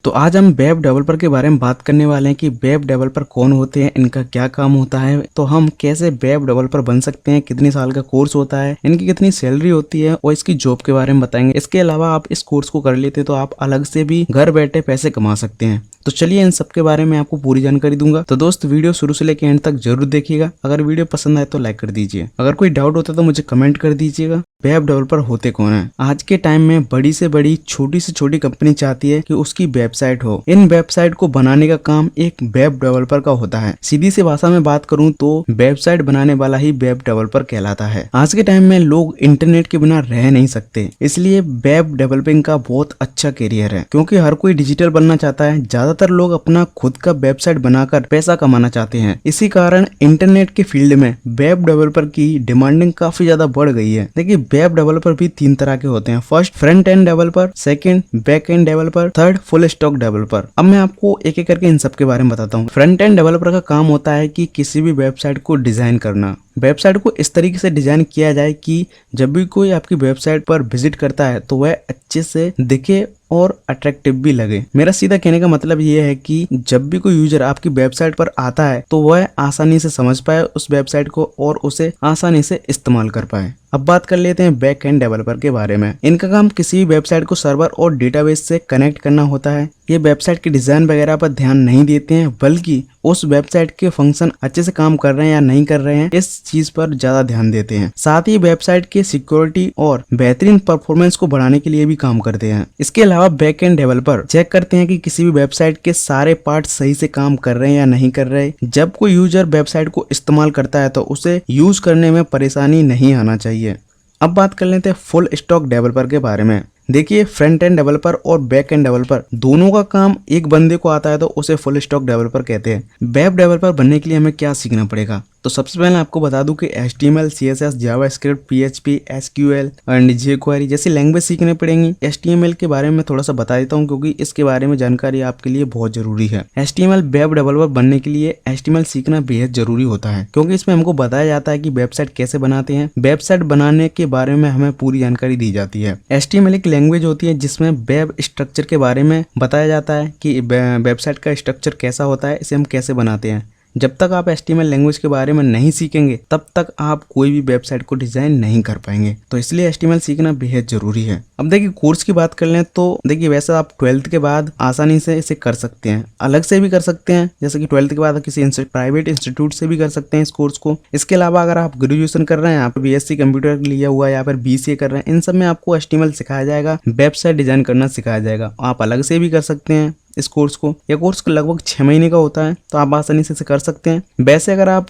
तो आज हम वेब डेवलपर के बारे में बात करने वाले हैं कि वेब डेवलपर कौन होते हैं, इनका क्या काम होता है, तो हम कैसे वेब डेवलपर बन सकते हैं, कितनी साल का कोर्स होता है, इनकी कितनी सैलरी होती है और इसकी जॉब के बारे में बताएंगे। इसके अलावा आप इस कोर्स को कर लेते तो आप अलग से भी घर बैठे पैसे कमा सकते हैं। तो चलिए इन सब के बारे में आपको पूरी जानकारी दूंगा। तो दोस्त वीडियो शुरू से लेकर एंड तक जरूर देखिएगा। अगर वीडियो पसंद आए तो लाइक कर दीजिए। अगर कोई डाउट होता है तो मुझे कमेंट कर दीजिएगा। वेब डेवलपर होते कौन है? आज के टाइम में बड़ी से बड़ी छोटी से छोटी कंपनी चाहती है कि उसकी वेबसाइट हो। इन वेबसाइट को बनाने का काम एक वेब डेवलपर का होता है। सीधी सी भाषा में बात करूं तो वेबसाइट बनाने वाला ही वेब डेवलपर कहलाता है। आज के टाइम में लोग इंटरनेट के बिना रह नहीं सकते, इसलिए वेब डेवलपिंग का बहुत अच्छा करियर है, क्योंकि हर कोई डिजिटल बनना चाहता है। ज्यादातर लोग अपना खुद का वेबसाइट बनाकर पैसा कमाना चाहते हैं। इसी कारण इंटरनेट के फील्ड में वेब डेवलपर की डिमांडिंग काफी ज्यादा बढ़ गई है। देखिए, वेब डेवलपर भी तीन तरह के होते हैं। First front end developer, second back end developer, third full stack developer. अब मैं आपको एक एक करके इन सब के बारे में बताता हूँ। फ्रंट एंड डेवलपर का काम होता है कि किसी भी वेबसाइट को डिजाइन करना। वेबसाइट को इस तरीके से डिजाइन किया जाए कि जब भी कोई आपकी वेबसाइट पर विजिट करता है तो वह अच्छे से दिखे और अट्रैक्टिव भी लगे। मेरा सीधा कहने का मतलब ये है कि जब भी कोई यूजर आपकी वेबसाइट पर आता है तो वह आसानी से समझ पाए उस वेबसाइट को और उसे आसानी से इस्तेमाल कर पाए। अब बात कर लेते हैं बैक एंड डेवलपर के बारे में। इनका काम किसी भी वेबसाइट को सर्वर और डेटाबेस से कनेक्ट करना होता है। ये वेबसाइट के डिजाइन वगैरह पर ध्यान नहीं देते हैं, बल्कि उस वेबसाइट के फंक्शन अच्छे से काम कर रहे हैं या नहीं कर रहे हैं, इस चीज पर ज्यादा ध्यान देते हैं। साथ ही वेबसाइट के सिक्योरिटी और बेहतरीन परफॉर्मेंस को बढ़ाने के लिए भी काम करते हैं। इसके अलावा बैक एंड डेवलपर चेक करते हैं कि किसी भी वेबसाइट के सारे पार्ट सही से काम कर रहे हैं या नहीं कर रहे। जब कोई यूजर वेबसाइट को इस्तेमाल करता है तो उसे यूज करने में परेशानी नहीं आना चाहिए। अब बात कर लेते हैं फुल स्टैक डेवलपर के बारे में। देखिए, फ्रंट एंड डेवलपर और बैक एंड डेवलपर दोनों का काम एक बंदे को आता है तो उसे फुल स्टैक डेवलपर कहते हैं। वेब डेवलपर बनने के लिए हमें क्या सीखना पड़ेगा? तो सबसे पहले आपको बता दूं कि HTML, CSS, JavaScript, PHP, SQL and jQuery जैसी लैंग्वेज सीखने पड़ेंगी। HTML के बारे में थोड़ा सा बता देता हूं, क्योंकि इसके बारे में जानकारी आपके लिए बहुत जरूरी है। HTML वेब डेवलपर बनने के लिए HTML सीखना बेहद जरूरी होता है, क्योंकि इसमें हमको बताया जाता है कि वेबसाइट कैसे बनाते हैं। वेबसाइट बनाने के बारे में हमें पूरी जानकारी दी जाती है। HTML एक लैंग्वेज होती है जिसमें वेब स्ट्रक्चर के बारे में बताया जाता है कि वेबसाइट का स्ट्रक्चर कैसा होता है, इसे हम कैसे बनाते हैं। जब तक आप HTML लैंग्वेज के बारे में नहीं सीखेंगे तब तक आप कोई भी वेबसाइट को डिजाइन नहीं कर पाएंगे। तो इसलिए HTML सीखना बेहद जरूरी है। अब देखिए, कोर्स की बात कर लें तो देखिए, वैसे आप 12th के बाद आसानी से इसे कर सकते हैं, अलग से भी कर सकते हैं, जैसे कि 12th के बाद किसी प्राइवेट इंस्टीट्यूट से भी कर सकते हैं इस कोर्स को। इसके अलावा अगर आप ग्रेजुएशन कर रहे हैं, आप BSc कंप्यूटर लिया हुआ है या फिर BCA कर रहे हैं, इन सब में आपको HTML सिखाया जाएगा, वेबसाइट डिजाइन करना सिखाया जाएगा। आप अलग से भी कर सकते हैं इस कोर्स को। यह कोर्स लगभग 6 महीने का होता है, तो आप आसानी से इसे कर सकते हैं। वैसे अगर आप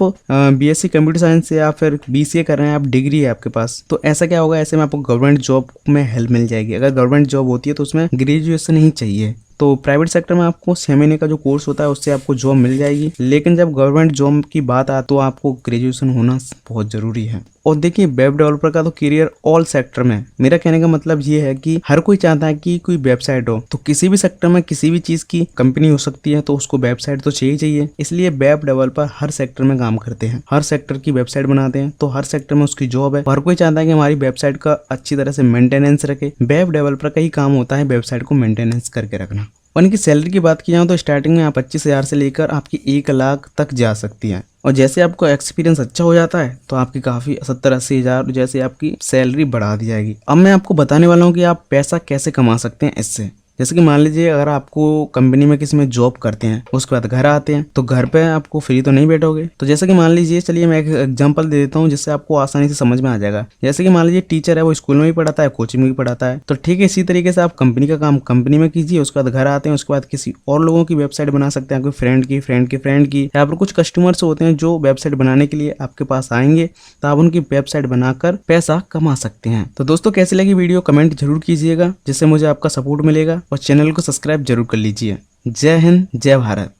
BSc कंप्यूटर साइंस या फिर BCA कर रहे हैं, आप डिग्री है आपके पास, तो ऐसा क्या होगा, ऐसे में आपको गवर्नमेंट जॉब में हेल्प मिल जाएगी। अगर गवर्नमेंट जॉब होती है तो उसमें ग्रेजुएशन ही चाहिए। तो प्राइवेट सेक्टर में आपको 6 महीने का जो कोर्स होता है उससे आपको जॉब मिल जाएगी, लेकिन जब गवर्नमेंट जॉब की बात आए तो आपको ग्रेजुएशन होना बहुत जरूरी है। और देखिए, वेब डेवलपर का तो करियर ऑल सेक्टर में। मेरा कहने का मतलब ये है कि हर कोई चाहता है कि कोई वेबसाइट हो, तो किसी भी सेक्टर में किसी भी चीज की कंपनी हो सकती है, तो उसको वेबसाइट तो चाहिए। इसलिए वेब डेवलपर हर सेक्टर में काम करते हैं, हर सेक्टर की वेबसाइट बनाते हैं, तो हर सेक्टर में उसकी जॉब है। हर कोई चाहता है कि हमारी वेबसाइट का अच्छी तरह से मेंटेनेंस रखे। वेब डेवलपर का ही काम होता है वेबसाइट को मेंटेनेंस करके रखना। और इनकी सैलरी की बात की जाए तो स्टार्टिंग में आप 25,000 से लेकर आपकी 1 लाख तक जा सकती है। और जैसे आपको एक्सपीरियंस अच्छा हो जाता है तो आपकी काफी 70-80 हजार जैसे आपकी सैलरी बढ़ा दी जाएगी। अब मैं आपको बताने वाला हूँ कि आप पैसा कैसे कमा सकते हैं इससे। जैसे कि मान लीजिए, अगर आपको कंपनी में किसी में जॉब करते हैं, उसके बाद घर आते हैं, तो घर पे आपको फ्री तो नहीं बैठोगे। तो जैसे कि मान लीजिए, चलिए मैं एक एग्जांपल दे देता हूँ जिससे आपको आसानी से समझ में आ जाएगा। जैसे कि मान लीजिए, टीचर है, वो स्कूल में भी पढ़ाता है, कोचिंग में भी पढ़ाता है। तो ठीक है, इसी तरीके से आप कंपनी का काम कंपनी में कीजिए, उसके बाद घर आते हैं, उसके बाद किसी और लोगों की वेबसाइट बना सकते हैं, आपके फ्रेंड की या फिर कुछ कस्टमर्स होते हैं जो वेबसाइट बनाने के लिए आपके पास आएंगे, तो आप उनकी वेबसाइट बनाकर पैसा कमा सकते हैं। तो दोस्तों, कैसी लगी वीडियो कमेंट जरूर कीजिएगा, जिससे मुझे आपका सपोर्ट मिलेगा, और चैनल को सब्सक्राइब जरूर कर लीजिए। जय हिंद, जय भारत।